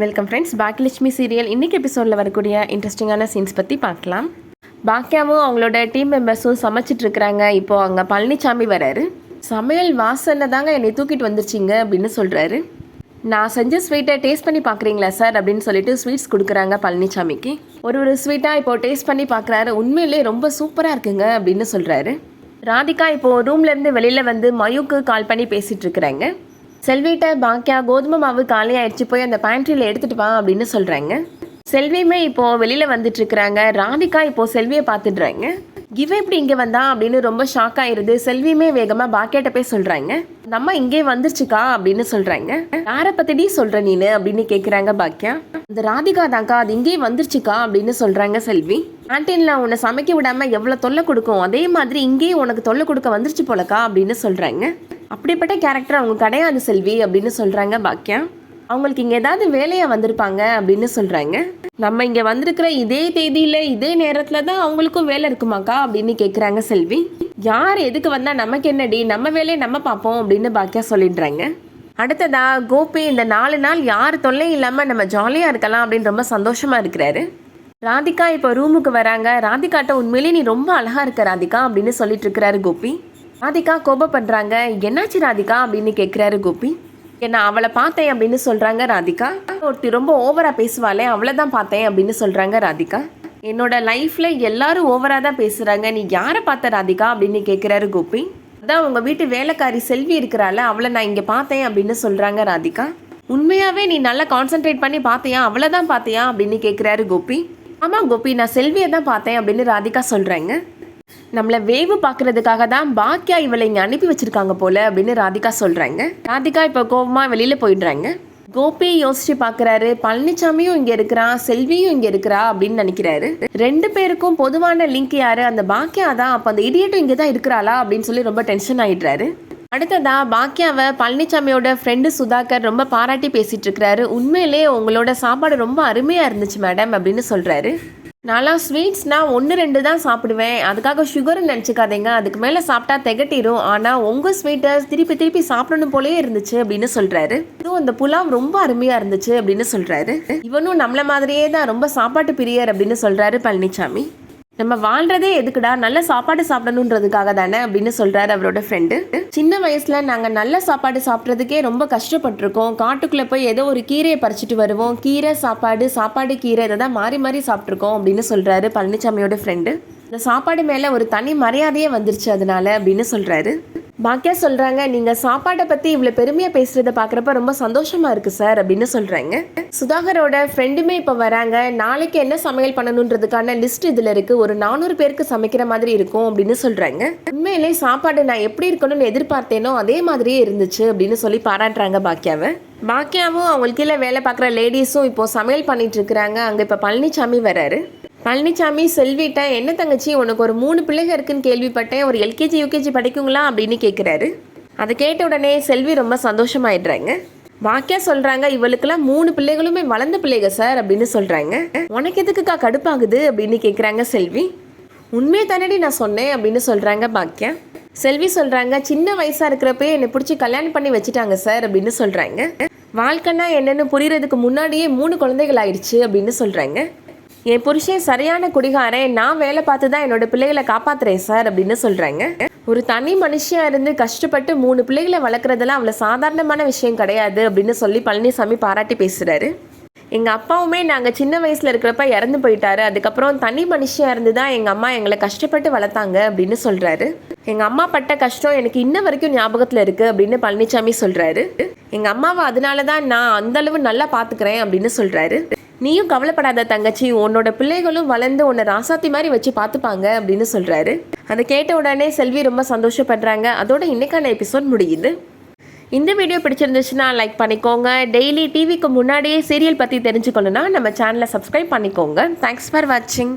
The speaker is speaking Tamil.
Welcome friends. பாக்கியலட்சுமி சீரியல் இன்றைக்கி எபிசோடில் வரக்கூடிய இன்ட்ரெஸ்டிங்கான சீன்ஸ் பற்றி பார்க்கலாம். பாக்கியாவும் அவங்களோட டீம் மெம்பர்ஸும் சமைச்சிட்ருக்குறாங்க. இப்போது அங்கே பழனிசாமி வராரு. சமையல் வாசனை தாங்க என்னை தூக்கிட்டு வந்துருச்சிங்க அப்படின்னு சொல்கிறாரு. நான் செஞ்ச ஸ்வீட்டை டேஸ்ட் பண்ணி பார்க்குறீங்களா சார் அப்படின்னு சொல்லிட்டு ஸ்வீட்ஸ் கொடுக்குறாங்க பழனிசாமிக்கு. ஒரு ஸ்வீட்டாக இப்போது டேஸ்ட் பண்ணி பார்க்குறாரு. உண்மையிலே ரொம்ப சூப்பராக இருக்குங்க அப்படின்னு சொல்கிறாரு. ராதிகா இப்போது ரூம்லேருந்து வெளியில் வந்து மயுக்கு கால் பண்ணி பேசிகிட்டு இருக்கிறாங்க. செல்விட்ட பாக்கியா கோதுமை மாவு காலியாகிடுச்சு, போய் அந்த பேண்ட்ரியில் எடுத்துகிட்டு வா அப்படின்னு சொல்கிறாங்க. செல்வியுமே இப்போது வெளியில் வந்துட்டுருக்குறாங்க. ராதிகா இப்போது செல்வியை பார்த்துடுறாங்க. இவ எப்படி இங்கே வந்தா அப்படின்னு ரொம்ப ஷாக் ஆயிடுது. செல்வியுமே வேகமாக பாக்கியாட்ட போய் சொல்கிறாங்க, அந்த அம்மா இங்கே வந்துருச்சுக்கா அப்படின்னு சொல்கிறாங்க. யாரை பற்றிடி சொல்கிற நீனு அப்படின்னு கேட்குறாங்க பாக்கியா. அந்த ராதிகா தாங்க்கா, அது இங்கே வந்துருச்சுக்கா அப்படின்னு சொல்கிறாங்க செல்வி. கேன்டீனில் உன்னை சமைக்க விடாமல் எவ்வளோ தொல்லை கொடுக்கும், அதே மாதிரி இங்கேயும் உனக்கு தொல்லை கொடுக்க வந்துருச்சு போலக்கா அப்படின்னு சொல்கிறாங்க. அப்படிப்பட்ட கேரக்டர் அவங்க கிடையாது செல்வி அப்படின்னு சொல்கிறாங்க பாக்கியா. அவங்களுக்கு இங்கே ஏதாவது வேலையாக வந்திருப்பாங்க அப்படின்னு சொல்கிறாங்க. நம்ம இங்கே வந்திருக்கிற இதே தேதியில் இதே நேரத்தில் தான் அவங்களுக்கும் வேலை இருக்குமாக்கா அப்படின்னு கேட்குறாங்க செல்வி. யார் எதுக்கு வந்தால் நமக்கு என்னடி, நம்ம வேலையை நம்ம பார்ப்போம் அப்படின்னு பாக்கியா சொல்லிடுறாங்க. அடுத்ததா கோபி இந்த 4 நாள் யார் தொல்லையும் இல்லாமல் நம்ம ஜாலியாக இருக்கலாம் அப்படின்னு ரொம்ப சந்தோஷமாக இருக்கிறாரு. ராதிகா இப்போ ரூமுக்கு வராங்க. ராதிகாட்ட உண்மையிலேயே நீ ரொம்ப அழகாக இருக்க ராதிகா அப்படின்னு சொல்லிட்டு இருக்கிறாரு கோபி. ராதிகா கோபப்படுறாங்க. என்னாச்சு ராதிகா அப்படின்னு கேட்குறாரு கோபி. என்ன அவளை பார்த்தேன் அப்படின்னு சொல்கிறாங்க ராதிகா. ஒருத்தி ரொம்ப ஓவராக பேசுவாளே அவளை தான் பார்த்தேன் அப்படின்னு சொல்கிறாங்க ராதிகா. என்னோட லைஃப்பில் எல்லாரும் ஓவராக தான் பேசுகிறாங்க, நீ யாரை பார்த்த ராதிகா அப்படின்னு கேட்குறாரு கோபி. அதான் உங்கள் வீட்டு வேலைக்காரி செல்வி இருக்கிறாள், அவளை நான் இங்கே பார்த்தேன் அப்படின்னு சொல்கிறாங்க ராதிகா. உண்மையாகவே நீ நல்லா கான்சென்ட்ரேட் பண்ணி பார்த்தியா, அவளை தான் பார்த்தியா அப்படின்னு கேட்குறாரு கோபி. ஆமாம் கோபி, நான் செல்வியை தான் பார்த்தேன் அப்படின்னு ராதிகா சொல்கிறாங்க. நம்மளை வேவு பார்க்கறதுக்காக தான் பாக்கியா இவளை இங்கே அனுப்பி வச்சிருக்காங்க போல அப்படின்னு ராதிகா சொல்கிறாங்க. ராதிகா இப்போ கோபமாக வெளியில் போயிடுறாங்க. கோபி யோசிச்சு பார்க்குறாரு, பழனிசாமியும் இங்கே இருக்கிறா, செல்வியும் இங்கே இருக்கிறா அப்படின்னு நினைக்கிறாரு. 2 பேருக்கும் பொதுவான லிங்க் யாரு, அந்த பாக்கியா தான். அப்போ அந்த இடியட்டும் இங்கே தான் இருக்கிறாளா அப்படின்னு சொல்லி ரொம்ப டென்ஷன் ஆகிடுறாரு. அடுத்ததா பாக்கியாவை பழனிசாமியோட ஃப்ரெண்டு சுதாகர் ரொம்ப பாராட்டி பேசிகிட்டு இருக்கிறாரு. உண்மையிலே உங்களோட சாப்பாடு ரொம்ப அருமையாக இருந்துச்சு மேடம் அப்படின்னு சொல்கிறாரு. நான்லாம் ஸ்வீட்ஸ்னால் 1-2 தான் சாப்பிடுவேன், அதுக்காக சுகர்னு நினச்சிக்காதீங்க, அதுக்கு மேலே சாப்பிட்டா திகட்டிடும். ஆனால் உங்கள் ஸ்வீட்டை திருப்பி திருப்பி சாப்பிடணும் போலே இருந்துச்சு அப்படின்னு சொல்கிறாரு. இதுவும் அந்த புலாவ் ரொம்ப அருமையாக இருந்துச்சு அப்படின்னு சொல்கிறாரு. இவனும் நம்மள மாதிரியே தான் ரொம்ப சாப்பாட்டு பிரியர் அப்படின்னு சொல்கிறாரு பழனிசாமி. நம்ம வாழ்கிறதே எதுக்குடா, நல்ல சாப்பாடு சாப்பிடணுன்றதுக்காக தானே அப்படின்னு சொல்கிறாரு அவரோட ஃப்ரெண்டு. சின்ன வயசில் நாங்கள் நல்ல சாப்பாடு சாப்பிட்றதுக்கே ரொம்ப கஷ்டப்பட்டிருக்கோம். காட்டுக்குள்ளே போய் ஏதோ ஒரு கீரையை பறிச்சுட்டு வருவோம், கீரை சாப்பாடு சாப்பாடு கீரை இதை தான் மாறி மாறி சாப்பிட்ருக்கோம் அப்படின்னு சொல்கிறாரு பழனிசாமியோட ஃப்ரெண்டு. இந்த சாப்பாடு மேலே ஒரு தனி மரியாதையே வந்துருச்சு அதனால அப்படின்னு சொல்கிறாரு. பாக்கியா சொல்கிறாங்க, நீங்கள் சாப்பாட்டை பற்றி இவ்வளோ பெருமையாக பேசுகிறத பார்க்குறப்ப ரொம்ப சந்தோஷமாக இருக்குது சார் அப்படின்னு சொல்கிறாங்க. சுதாகரோட ஃப்ரெண்டுமே இப்போ வராங்க. நாளைக்கு என்ன சமையல் பண்ணணுன்றதுக்கான லிஸ்ட் இதில் இருக்குது, ஒரு 400 பேருக்கு சமைக்கிற மாதிரி இருக்கும் அப்படின்னு சொல்கிறாங்க. உண்மையிலே சாப்பாடு நான் எப்படி இருக்கணும்னு எதிர்பார்த்தேனோ அதே மாதிரியே இருந்துச்சு அப்படின்னு சொல்லி பாராட்டுறாங்க பாக்கியாவை. பாக்கியாவும் அவங்களுக்கு கீழே வேலை பார்க்குற லேடிஸும் இப்போது சமையல் பண்ணிட்டு இருக்கிறாங்க. அங்கே இப்போ பழனிசாமி வராரு. பழனிசாமி செல்விட்ட, என்ன தங்கச்சி உனக்கு ஒரு 3 பிள்ளைங்க இருக்குன்னு கேள்விப்பட்டேன், ஒரு எல்கேஜி யூகேஜி படிக்குங்களா அப்படின்னு கேட்குறாரு. அதை கேட்ட உடனே செல்வி ரொம்ப சந்தோஷமாயிடுறாங்க. பாக்கியா சொல்கிறாங்க, இவளுக்கெல்லாம் 3 பிள்ளைகளுமே வளர்ந்த பிள்ளைங்க சார் அப்படின்னு சொல்கிறாங்க. உனக்கு எதுக்குக்கா கடுப்பாகுது அப்படின்னு கேட்குறாங்க செல்வி. உண்மையை தானடி நான் சொன்னேன் அப்படின்னு சொல்கிறாங்க பாக்கியா. செல்வி சொல்கிறாங்க, சின்ன வயசாக இருக்கிறப்பே என்னை பிடிச்சி கல்யாணம் பண்ணி வச்சுட்டாங்க சார் அப்படின்னு சொல்கிறாங்க. வாழ்க்கைன்னா என்னென்னு புரியறதுக்கு முன்னாடியே 3 குழந்தைகள் ஆயிடுச்சு அப்படின்னு சொல்கிறாங்க. என் புருஷன் சரியான குடிகாரன், நான் வேலை பார்த்து தான் என்னோட பிள்ளைகளை காப்பாற்றுறேன் சார் அப்படின்னு சொல்கிறாங்க. ஒரு தனி மனுஷியாக இருந்து கஷ்டப்பட்டு 3 பிள்ளைகளை வளர்க்குறதெல்லாம் அவ்வளோ சாதாரணமான விஷயம் கிடையாது அப்படின்னு சொல்லி பழனிசாமி பாராட்டி பேசுகிறாரு. எங்கள் அப்பாவுமே நாங்கள் சின்ன வயசில் இருக்கிறப்ப இறந்து போயிட்டாரு, அதுக்கப்புறம் தனி மனுஷியாக இருந்து தான் எங்கள் அம்மா எங்களை கஷ்டப்பட்டு வளர்த்தாங்க அப்படின்னு சொல்கிறாரு. எங்கள் அம்மா பட்ட கஷ்டம் எனக்கு இன்ன வரைக்கும் ஞாபகத்தில் இருக்குது அப்படின்னு பழனிசாமி சொல்கிறாரு. எங்கள் அம்மாவை அதனால தான் நான் அந்தளவு நல்லா பார்த்துக்கிறேன் அப்படின்னு சொல்கிறாரு. நீயும் கவலைப்படாத தங்கச்சி, உன்னோட பிள்ளைகளும் வளர்ந்து உன்னை ராசாத்தி மாதிரி வச்சு பார்த்துப்பாங்க அப்படின்னு சொல்கிறாரு. அதை கேட்ட உடனே செல்வி ரொம்ப சந்தோஷப்படுறாங்க. அதோட இன்னைக்கான எபிசோட் முடியுது. இந்த வீடியோ பிடிச்சிருந்துச்சுன்னா லைக் பண்ணிக்கோங்க. டெய்லி டிவிக்கு முன்னாடியே சீரியல் பற்றி தெரிஞ்சுக்கணுன்னா நம்ம சேனலை சப்ஸ்கிரைப் பண்ணிக்கோங்க. தேங்க்ஸ் ஃபார் வாட்சிங்.